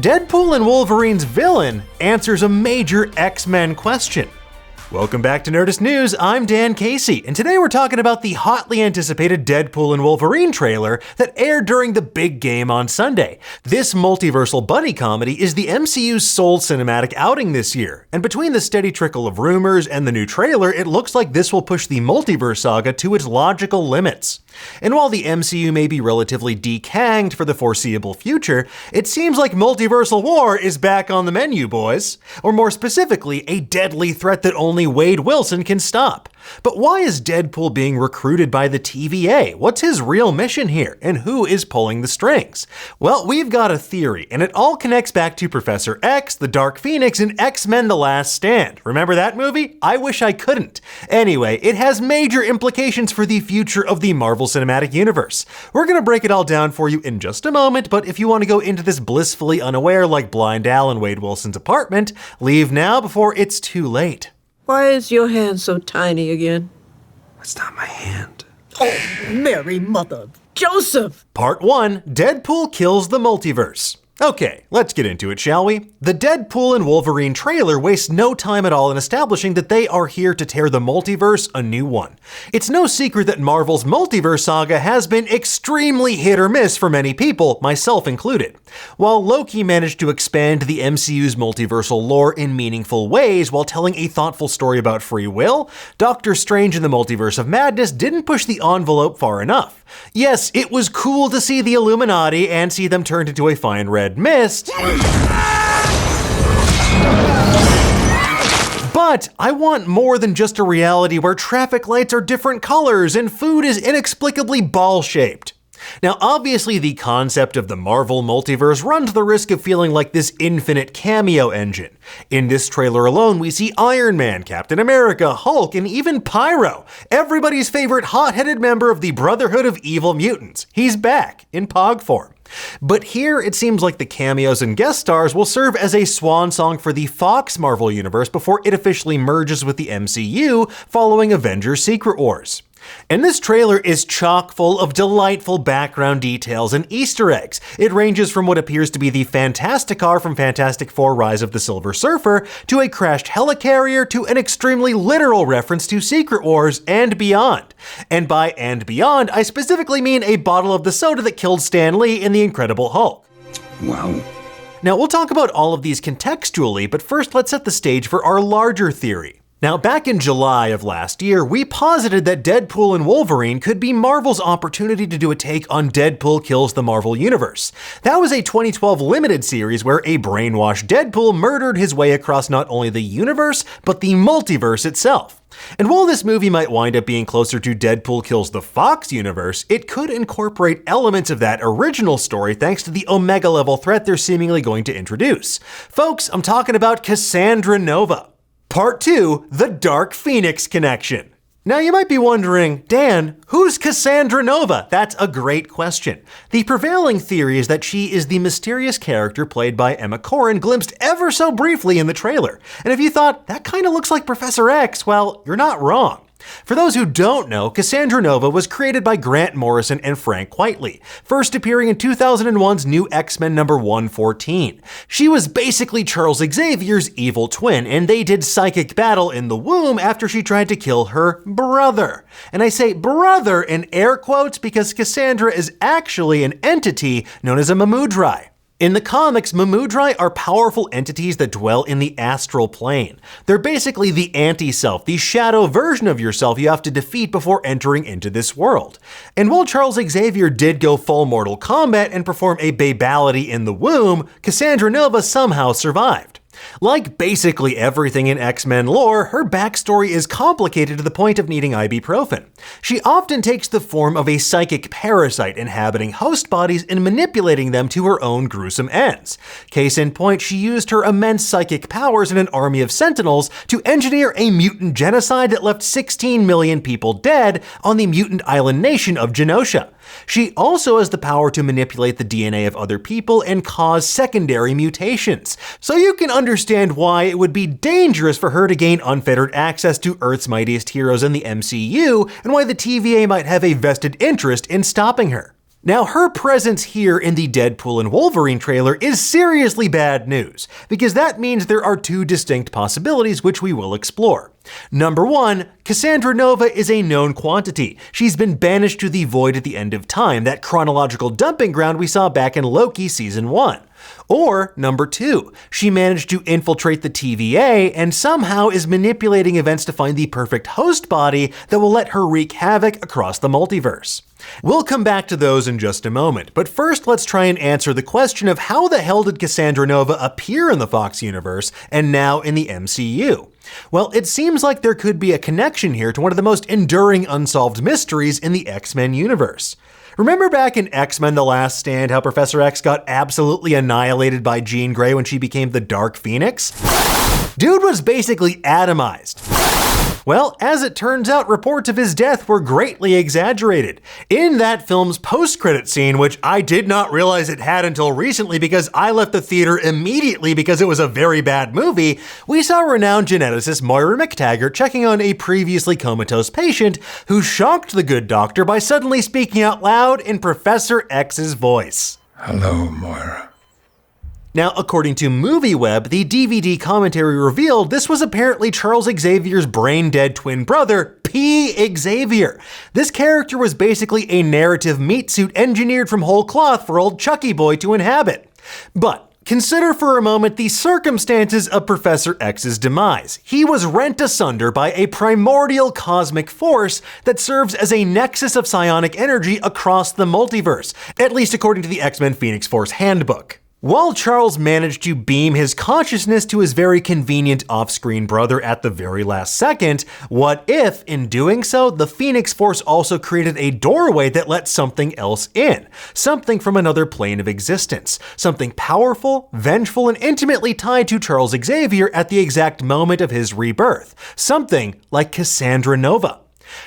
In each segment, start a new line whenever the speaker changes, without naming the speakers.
Deadpool and Wolverine's villain answers a major X-Men question. Welcome back to Nerdist News, I'm Dan Casey, and today we're talking about the hotly anticipated Deadpool and Wolverine trailer that aired during the big game on Sunday. This multiversal buddy comedy is the MCU's sole cinematic outing this year, and between the steady trickle of rumors and the new trailer, it looks like this will push the multiverse saga to its logical limits. And while the MCU may be relatively decanged for the foreseeable future, it seems like multiversal war is back on the menu, boys. Or more specifically, a deadly threat that only Wade Wilson can stop. But why is Deadpool being recruited by the TVA? What's his real mission here, and who is pulling the strings? Well, we've got a theory, and it all connects back to Professor X, the Dark Phoenix, and X-Men The Last Stand. Remember that movie? I wish I couldn't. Anyway, it has major implications for the future of the Marvel Cinematic Universe. We're gonna break it all down for you in just a moment, but if you want to go into this blissfully unaware like Blind Al in Wade Wilson's apartment, leave now before it's too late.
Why is your hand so tiny again?
That's not my hand.
Oh, Mary, Mother of Joseph!
Part 1, Deadpool kills the multiverse. Okay, let's get into it, shall we? The Deadpool and Wolverine trailer wastes no time at all in establishing that they are here to tear the multiverse a new one. It's no secret that Marvel's multiverse saga has been extremely hit or miss for many people, myself included. While Loki managed to expand the MCU's multiversal lore in meaningful ways while telling a thoughtful story about free will, Doctor Strange in the Multiverse of Madness didn't push the envelope far enough. Yes, it was cool to see the Illuminati and see them turned into a fine red mist. But I want more than just a reality where traffic lights are different colors and food is inexplicably ball-shaped. Now, obviously, the concept of the Marvel multiverse runs the risk of feeling like this infinite cameo engine. In this trailer alone, we see Iron Man, Captain America, Hulk, and even Pyro, everybody's favorite hot-headed member of the Brotherhood of Evil Mutants. He's back, in Pog form. But here, it seems like the cameos and guest stars will serve as a swan song for the Fox Marvel universe before it officially merges with the MCU following Avengers Secret Wars. And this trailer is chock full of delightful background details and Easter eggs. It ranges from what appears to be the Fantasticar from Fantastic Four: Rise of the Silver Surfer, to a crashed helicarrier, to an extremely literal reference to Secret Wars and beyond. And by and beyond, I specifically mean a bottle of the soda that killed Stan Lee in The Incredible Hulk.
Wow.
Now, we'll talk about all of these contextually, but first let's set the stage for our larger theory. Now, back in July of last year, we posited that Deadpool and Wolverine could be Marvel's opportunity to do a take on Deadpool Kills the Marvel Universe. That was a 2012 limited series where a brainwashed Deadpool murdered his way across not only the universe, but the multiverse itself. And while this movie might wind up being closer to Deadpool Kills the Fox universe, it could incorporate elements of that original story thanks to the Omega-level threat they're seemingly going to introduce. Folks, I'm talking about Cassandra Nova. Part 2, the Dark Phoenix connection. Now you might be wondering, Dan, who's Cassandra Nova? That's a great question. The prevailing theory is that she is the mysterious character played by Emma Corrin, glimpsed ever so briefly in the trailer. And if you thought, that kind of looks like Professor X, well, you're not wrong. For those who don't know, Cassandra Nova was created by Grant Morrison and Frank Whiteley, first appearing in 2001's New X-Men number 114. She was basically Charles Xavier's evil twin, and they did psychic battle in the womb after she tried to kill her brother. And I say brother in air quotes because Cassandra is actually an entity known as a Mamudrai. In the comics, Mamudrai are powerful entities that dwell in the astral plane. They're basically the anti-self, the shadow version of yourself you have to defeat before entering into this world. And while Charles Xavier did go full Mortal Kombat and perform a babality in the womb, Cassandra Nova somehow survived. Like basically everything in X-Men lore, her backstory is complicated to the point of needing ibuprofen. She often takes the form of a psychic parasite inhabiting host bodies and manipulating them to her own gruesome ends. Case in point, she used her immense psychic powers in an army of Sentinels to engineer a mutant genocide that left 16 million people dead on the mutant island nation of Genosha. She also has the power to manipulate the DNA of other people and cause secondary mutations. So you can understand why it would be dangerous for her to gain unfettered access to Earth's mightiest heroes in the MCU, and why the TVA might have a vested interest in stopping her. Now, her presence here in the Deadpool and Wolverine trailer is seriously bad news, because that means there are two distinct possibilities which we will explore. Number one, Cassandra Nova is a known quantity. She's been banished to the void at the end of time, that chronological dumping ground we saw back in Loki Season 1. Or, number two, she managed to infiltrate the TVA and somehow is manipulating events to find the perfect host body that will let her wreak havoc across the multiverse. We'll come back to those in just a moment, but first let's try and answer the question of how the hell did Cassandra Nova appear in the Fox universe and now in the MCU? Well, it seems like there could be a connection here to one of the most enduring unsolved mysteries in the X-Men universe. Remember back in X-Men The Last Stand how Professor X got absolutely annihilated by Jean Grey when she became the Dark Phoenix? Dude was basically atomized. Well, as it turns out, reports of his death were greatly exaggerated. In that film's post-credit scene, which I did not realize it had until recently because I left the theater immediately because it was a very bad movie, we saw renowned geneticist Moira McTaggart checking on a previously comatose patient who shocked the good doctor by suddenly speaking out loud in Professor X's voice.
Hello, Moira.
Now, according to MovieWeb, the DVD commentary revealed this was apparently Charles Xavier's brain-dead twin brother, P. Xavier. This character was basically a narrative meat suit engineered from whole cloth for old Chucky Boy to inhabit. But consider for a moment the circumstances of Professor X's demise. He was rent asunder by a primordial cosmic force that serves as a nexus of psionic energy across the multiverse, at least according to the X-Men Phoenix Force handbook. While Charles managed to beam his consciousness to his very convenient off-screen brother at the very last second, what if, in doing so, the Phoenix Force also created a doorway that let something else in? Something from another plane of existence. Something powerful, vengeful, and intimately tied to Charles Xavier at the exact moment of his rebirth. Something like Cassandra Nova.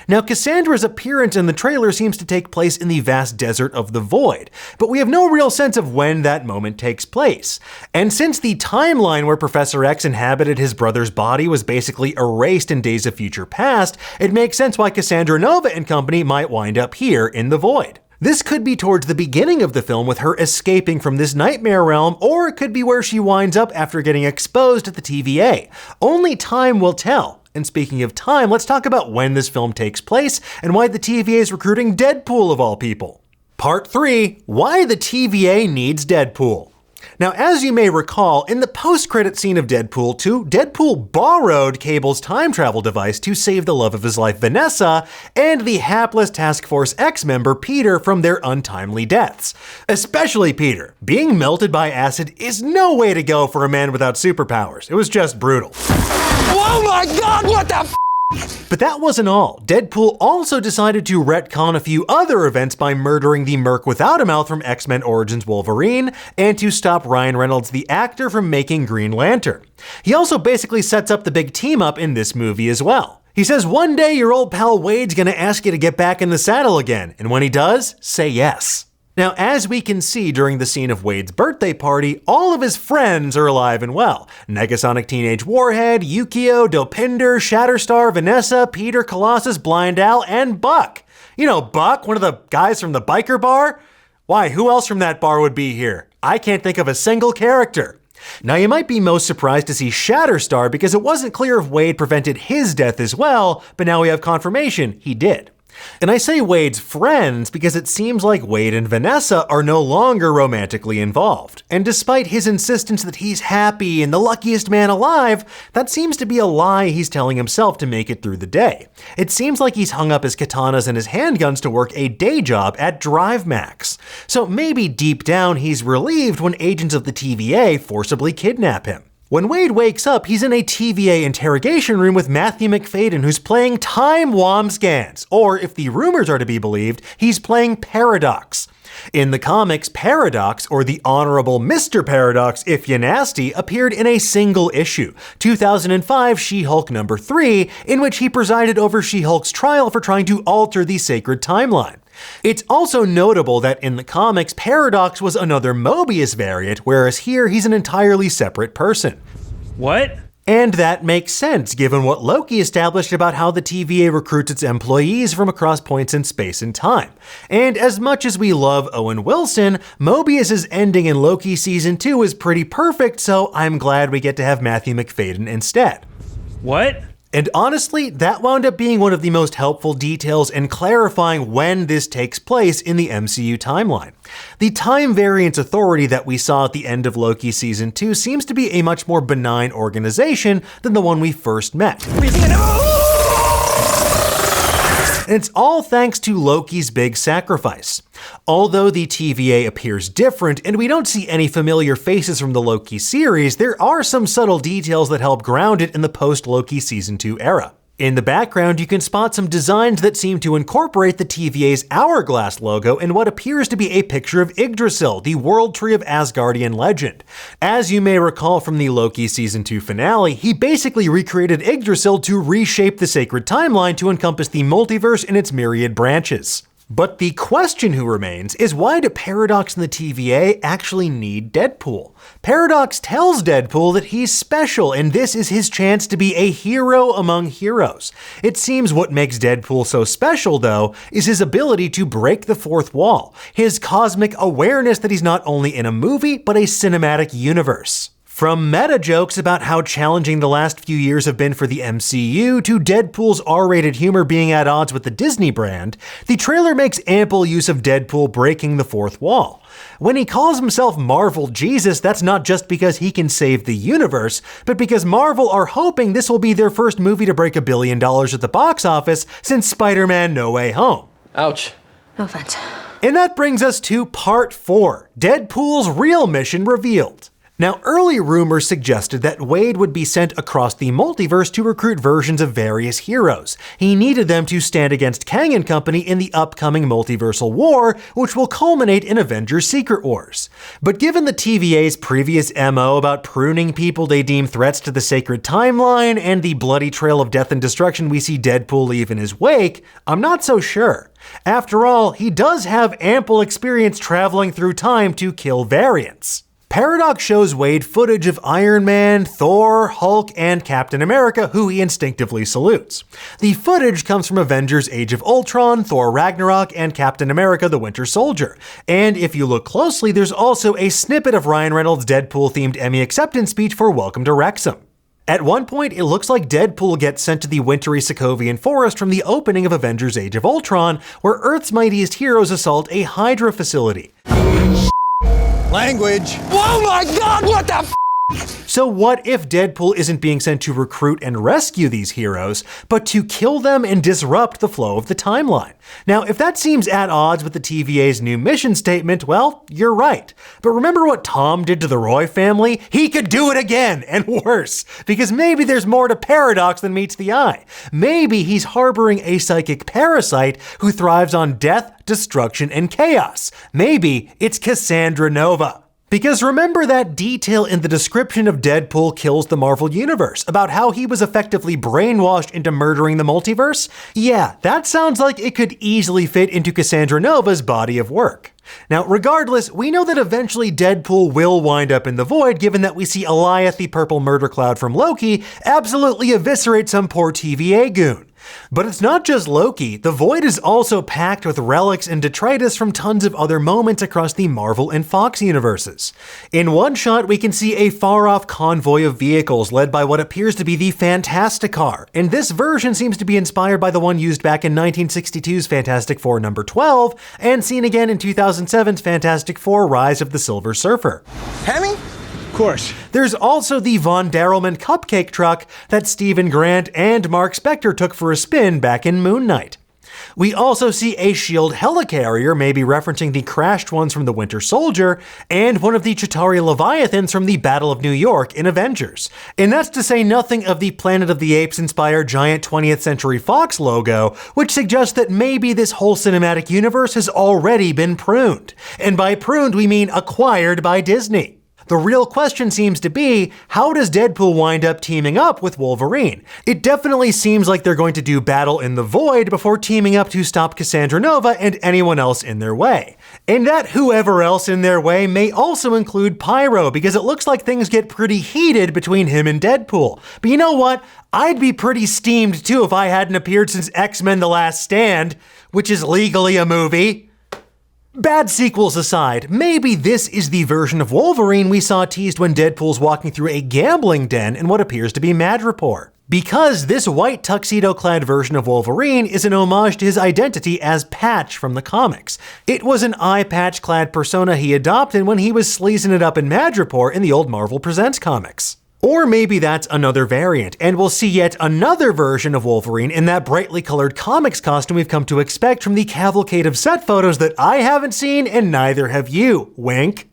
Now, Cassandra's appearance in the trailer seems to take place in the vast desert of the Void, but we have no real sense of when that moment takes place. And since the timeline where Professor X inhabited his brother's body was basically erased in Days of Future Past, it makes sense why Cassandra Nova and company might wind up here in the Void. This could be towards the beginning of the film with her escaping from this nightmare realm, or it could be where she winds up after getting exposed at the TVA. Only time will tell. And speaking of time, let's talk about when this film takes place and why the TVA is recruiting Deadpool of all people. Part 3, why the TVA needs Deadpool. Now, as you may recall, in the post-credit scene of Deadpool 2, Deadpool borrowed Cable's time travel device to save the love of his life, Vanessa, and the hapless Task Force X member, Peter, from their untimely deaths. Especially Peter. Being melted by acid is no way to go for a man without superpowers. It was just brutal.
Oh my God, what the f***?
But that wasn't all. Deadpool also decided to retcon a few other events by murdering the Merc without a mouth from X-Men Origins Wolverine, and to stop Ryan Reynolds, the actor, from making Green Lantern. He also basically sets up the big team-up in this movie as well. He says one day your old pal Wade's gonna ask you to get back in the saddle again, and when he does, say yes. Now, as we can see during the scene of Wade's birthday party, all of his friends are alive and well. Negasonic Teenage Warhead, Yukio, Dopinder, Shatterstar, Vanessa, Peter, Colossus, Blind Al, and Buck. You know Buck, one of the guys from the biker bar? Why, who else from that bar would be here? I can't think of a single character. Now, you might be most surprised to see Shatterstar because it wasn't clear if Wade prevented his death as well, but now we have confirmation he did. And I say Wade's friends because it seems like Wade and Vanessa are no longer romantically involved. And despite his insistence that he's happy and the luckiest man alive, that seems to be a lie he's telling himself to make it through the day. It seems like he's hung up his katanas and his handguns to work a day job at Drive Max. So maybe deep down he's relieved when agents of the TVA forcibly kidnap him. When Wade wakes up, he's in a TVA interrogation room with Matthew McFadden, who's playing Time Wamsgans, or if the rumors are to be believed, he's playing Paradox. In the comics, Paradox, or the Honorable Mr. Paradox if you nasty, appeared in a single issue, 2005 She-Hulk number 3, in which he presided over She-Hulk's trial for trying to alter the sacred timeline. It's also notable that in the comics, Paradox was another Mobius variant, whereas here he's an entirely separate person.
What?
And that makes sense given what Loki established about how the TVA recruits its employees from across points in space and time. And as much as we love Owen Wilson, Mobius's ending in Loki Season 2 is pretty perfect, so I'm glad we get to have Matthew McFadden instead.
What?
And honestly, that wound up being one of the most helpful details in clarifying when this takes place in the MCU timeline. The Time Variance Authority that we saw at the end of Loki Season 2 seems to be a much more benign organization than the one we first met. And it's all thanks to Loki's big sacrifice. Although the TVA appears different and we don't see any familiar faces from the Loki series, there are some subtle details that help ground it in the post-Loki Season 2 era. In the background, you can spot some designs that seem to incorporate the TVA's hourglass logo in what appears to be a picture of Yggdrasil, the world tree of Asgardian legend. As you may recall from the Loki Season 2 finale, he basically recreated Yggdrasil to reshape the sacred timeline to encompass the multiverse in its myriad branches. But the question who remains is, why do Paradox and the TVA actually need Deadpool? Paradox tells Deadpool that he's special and this is his chance to be a hero among heroes. It seems what makes Deadpool so special, though, is his ability to break the fourth wall, his cosmic awareness that he's not only in a movie, but a cinematic universe. From meta jokes about how challenging the last few years have been for the MCU to Deadpool's R-rated humor being at odds with the Disney brand, the trailer makes ample use of Deadpool breaking the fourth wall. When he calls himself Marvel Jesus, that's not just because he can save the universe, but because Marvel are hoping this will be their first movie to break $1 billion at the box office since Spider-Man No Way Home.
Ouch.
No offense.
And that brings us to Part 4, Deadpool's real mission revealed. Now, early rumors suggested that Wade would be sent across the multiverse to recruit versions of various heroes. He needed them to stand against Kang and Company in the upcoming multiversal war, which will culminate in Avengers Secret Wars. But given the TVA's previous MO about pruning people they deem threats to the sacred timeline and the bloody trail of death and destruction we see Deadpool leave in his wake, I'm not so sure. After all, he does have ample experience traveling through time to kill variants. Paradox shows Wade footage of Iron Man, Thor, Hulk, and Captain America, who he instinctively salutes. The footage comes from Avengers Age of Ultron, Thor Ragnarok, and Captain America the Winter Soldier. And if you look closely, there's also a snippet of Ryan Reynolds' Deadpool-themed Emmy acceptance speech for Welcome to Wrexham. At one point, it looks like Deadpool gets sent to the wintry Sokovian forest from the opening of Avengers Age of Ultron, where Earth's mightiest heroes assault a Hydra facility.
Language. Oh my God, what the f?
So what if Deadpool isn't being sent to recruit and rescue these heroes, but to kill them and disrupt the flow of the timeline? Now, if that seems at odds with the TVA's new mission statement, well, you're right. But remember what Tom did to the Roy family? He could do it again, and worse, because maybe there's more to Paradox than meets the eye. Maybe he's harboring a psychic parasite who thrives on death, destruction, and chaos. Maybe it's Cassandra Nova. Because remember that detail in the description of Deadpool Kills the Marvel Universe about how he was effectively brainwashed into murdering the multiverse? Yeah, that sounds like it could easily fit into Cassandra Nova's body of work. Now, regardless, we know that eventually Deadpool will wind up in the void, given that we see Eliath, the purple murder cloud from Loki, absolutely eviscerate some poor TVA goon. But it's not just Loki. The void is also packed with relics and detritus from tons of other moments across the Marvel and Fox universes. In one shot, we can see a far-off convoy of vehicles led by what appears to be the Fantasticar, and this version seems to be inspired by the one used back in 1962's Fantastic Four number 12, and seen again in 2007's Fantastic Four Rise of the Silver Surfer.
Hemi? Of course.
There's also the Von Darrelman cupcake truck that Stephen Grant and Mark Spector took for a spin back in Moon Knight. We also see a S.H.I.E.L.D. helicarrier, maybe referencing the crashed ones from the Winter Soldier, and one of the Chitauri Leviathans from the Battle of New York in Avengers. And that's to say nothing of the Planet of the Apes-inspired giant 20th Century Fox logo, which suggests that maybe this whole cinematic universe has already been pruned. And by pruned, we mean acquired by Disney. The real question seems to be, how does Deadpool wind up teaming up with Wolverine? It definitely seems like they're going to do battle in the void before teaming up to stop Cassandra Nova and anyone else in their way. And that whoever else in their way may also include Pyro, because it looks like things get pretty heated between him and Deadpool. But you know what? I'd be pretty steamed too if I hadn't appeared since X-Men The Last Stand, which is legally a movie. Bad sequels aside, maybe this is the version of Wolverine we saw teased when Deadpool's walking through a gambling den in what appears to be Madripoor. Because this white tuxedo-clad version of Wolverine is an homage to his identity as Patch from the comics. It was an eye patch-clad persona he adopted when he was sleazing it up in Madripoor in the old Marvel Presents comics. Or maybe that's another variant, and we'll see yet another version of Wolverine in that brightly colored comics costume we've come to expect from the cavalcade of set photos that I haven't seen and neither have you, wink.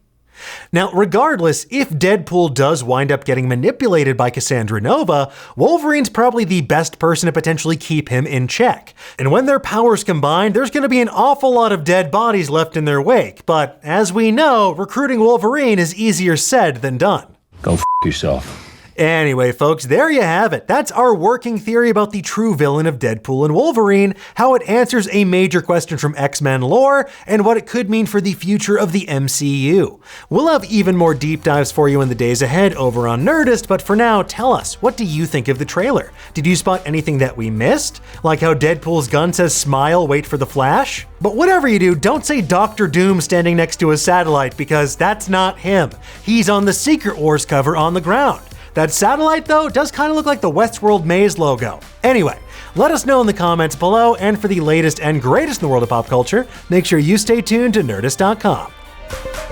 Now, regardless, if Deadpool does wind up getting manipulated by Cassandra Nova, Wolverine's probably the best person to potentially keep him in check. And when their powers combine, there's going to be an awful lot of dead bodies left in their wake. But as we know, recruiting Wolverine is easier said than done.
Go f yourself.
Anyway, folks, there you have it. That's our working theory about the true villain of Deadpool and Wolverine, how it answers a major question from X-Men lore, and what it could mean for the future of the MCU. We'll have even more deep dives for you in the days ahead over on Nerdist, but for now, tell us, what do you think of the trailer? Did you spot anything that we missed? Like how Deadpool's gun says smile, wait for the flash? But whatever you do, don't say Dr. Doom standing next to a satellite, because that's not him. He's on the Secret Wars cover on the ground. That satellite, though, does kind of look like the Westworld Maze logo. Anyway, let us know in the comments below, and for the latest and greatest in the world of pop culture, make sure you stay tuned to Nerdist.com.